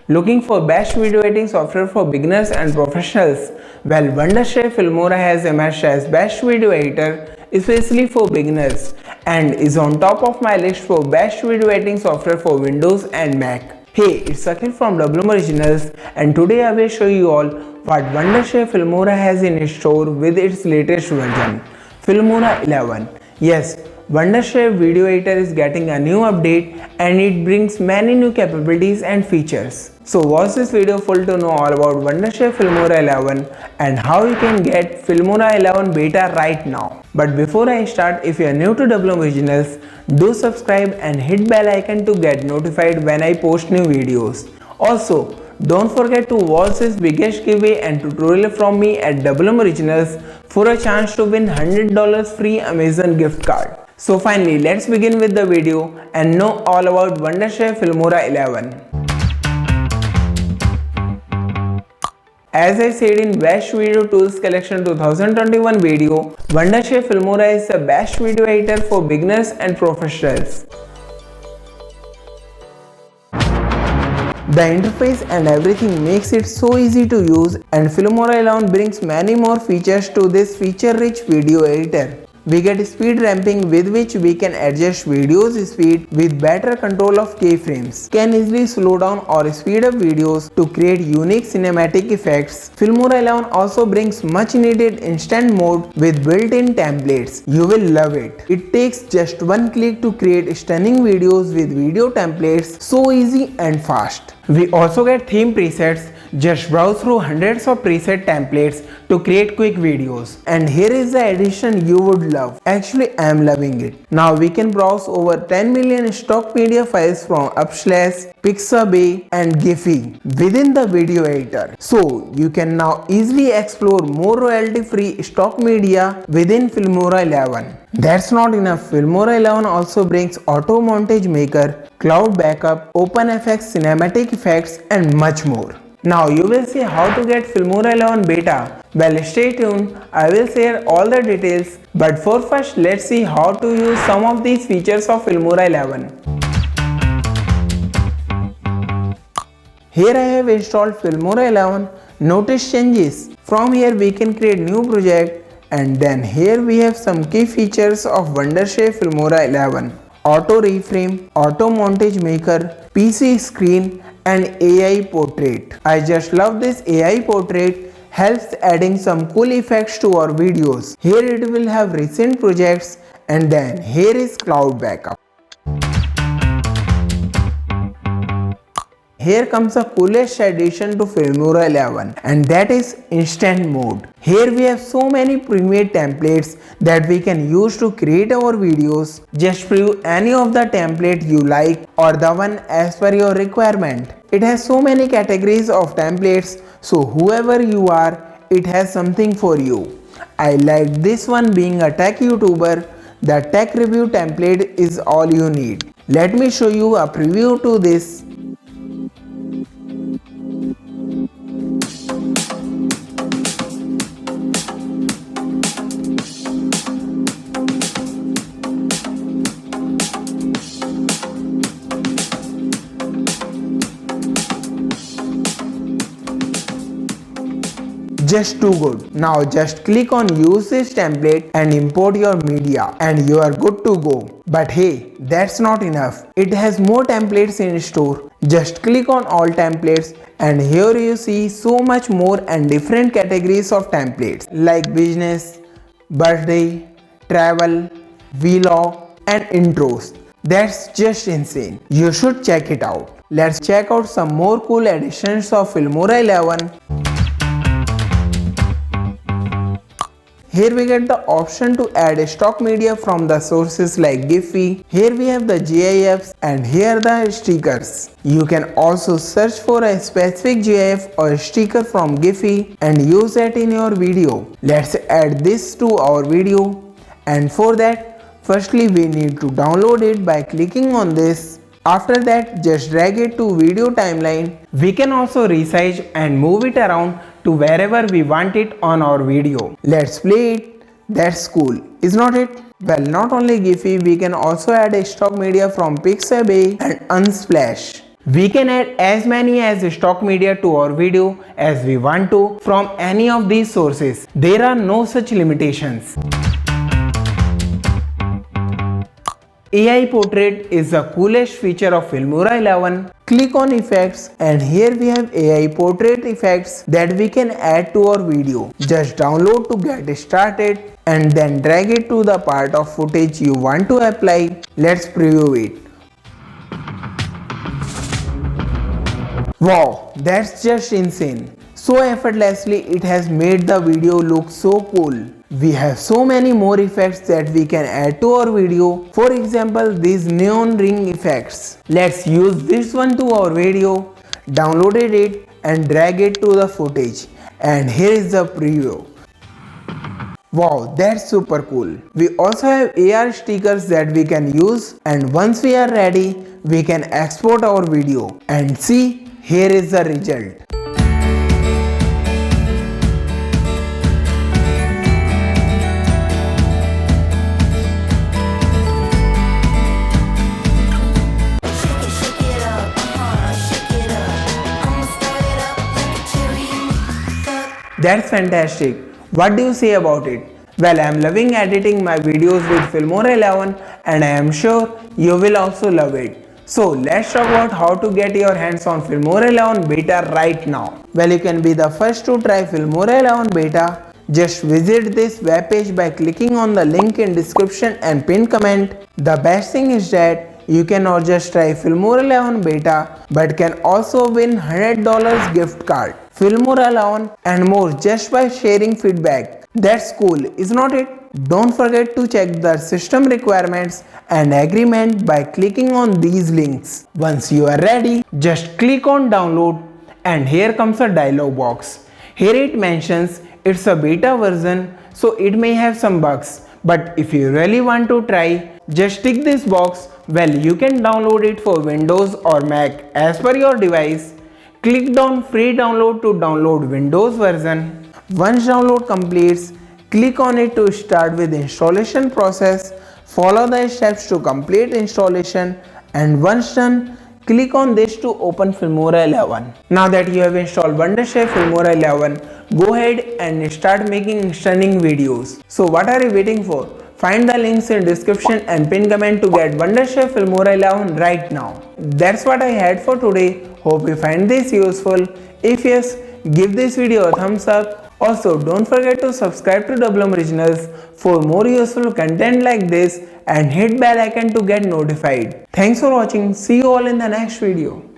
Looking for best video editing software for beginners and professionals? Well, Wondershare Filmora has emerged as best video editor especially for beginners and is on top of my list for best video editing software for Windows and Mac. Hey, it's Akhil from WM Originals and today I will show you all what Wondershare Filmora has in store with its latest version, Filmora 11. Yes, Wondershare Video Editor is getting a new update and it brings many new capabilities and features. So watch this video full to know all about Wondershare Filmora 11 and how you can get Filmora 11 beta right now. But before I start, if you are new to WM Originals, do subscribe and hit bell icon to get notified when I post new videos. Also, don't forget to watch this biggest giveaway and tutorial from me at WM Originals for a chance to win $100 free Amazon gift card. So finally, let's begin with the video and know all about Wondershare Filmora 11. As I said in Best Video Tools Collection 2021 video, Wondershare Filmora is the best video editor for beginners and professionals. The interface and everything makes it so easy to use, and Filmora 11 brings many more features to this feature-rich video editor. We get speed ramping with which we can adjust videos speed with better control of keyframes, can easily slow down or speed up videos to create unique cinematic effects. Filmora 11 also brings much needed instant mode with built-in templates. You will love it. It takes just one click to create stunning videos with video templates, so easy and fast. We also get theme presets. Just browse through hundreds of preset templates to create quick videos. And here is the addition you would love. Actually, I am loving it. Now we can browse over 10 million stock media files from Unsplash, Pixabay and Giphy within the video editor. So you can now easily explore more royalty-free stock media within Filmora 11. That's not enough. Filmora 11 also brings auto montage maker, cloud backup, OpenFX cinematic effects and much more. Now you will see how to get Filmora 11 beta. Well, stay tuned, I will share all the details, but for first let's see how to use some of these features of Filmora 11. Here I have installed Filmora 11. Notice changes. From here we can create new project, and then here we have some key features of Wondershare Filmora 11. Auto reframe, auto montage maker, PC screen and AI portrait. I just love this AI portrait, helps adding some cool effects to our videos. Here it will have recent projects, and then here is cloud backup. Here comes the coolest addition to Filmora 11, and that is instant mode. Here we have so many pre-made templates that we can use to create our videos. Just preview any of the template you like or the one as per your requirement. It has so many categories of templates, so whoever you are, it has something for you. I like this one. Being a tech YouTuber, the tech review template is all you need. Let me show you a preview to this. Just too good. Now just click on use this template and import your media and you are good to go. But hey, that's not enough. It has more templates in store. Just click on all templates and here you see so much more and different categories of templates like business, birthday, travel, vlog and intros. That's just insane. You should check it out. Let's check out some more cool additions of Filmora 11. Here we get the option to add stock media from the sources like Giphy. Here we have the GIFs and here the stickers. You can also search for a specific GIF or sticker from Giphy and use that in your video. Let's add this to our video, and for that, firstly we need to download it by clicking on this. After that, just drag it to video timeline. We can also resize and move it around to wherever we want it on our video. Let's play it. That's cool, is not it? Well, not only Giphy, we can also add stock media from Pixabay and Unsplash. We can add as many as stock media to our video as we want to from any of these sources. There are no such limitations. AI Portrait is the coolest feature of Filmora 11. Click on effects and here we have AI Portrait effects that we can add to our video. Just download to get started and then drag it to the part of footage you want to apply. Let's preview it. Wow, that's just insane. So effortlessly it has made the video look so cool. We have so many more effects that we can add to our video. For example, these neon ring effects. Let's use this one to our video. Downloaded it and drag it to the footage. And here is the preview. Wow, that's super cool. We also have AR stickers that we can use, and once we are ready, we can export our video. And see, here is the result. That's fantastic. What do you say about it? Well, I am loving editing my videos with Filmora 11 and I am sure you will also love it. So let's talk about how to get your hands on Filmora 11 beta right now. Well, you can be the first to try Filmora 11 beta. Just visit this webpage by clicking on the link in description and pinned comment. The best thing is that you can not just try Filmora 11 beta but can also win $100 gift card, Filmora 11 and more just by sharing feedback. That's cool, is not it? Don't forget to check the system requirements and agreement by clicking on these links. Once you are ready, just click on download and here comes a dialog box. Here it mentions it's a beta version, so it may have some bugs. But if you really want to try, just tick this box. Well, you can download it for Windows or Mac as per your device. Click on free download to download Windows version. Once download completes, click on it to start with installation process. Follow the steps to complete installation and once done, click on this to open Filmora 11. Now that you have installed Wondershare Filmora 11, go ahead and start making stunning videos. So what are you waiting for? Find the links in description and pin comment to get Wondershare Filmora 11 right now. That's what I had for today. Hope you find this useful. If yes, give this video a thumbs up. Also, don't forget to subscribe to Double Originals for more useful content like this and hit bell icon to get notified. Thanks for watching. See you all in the next video.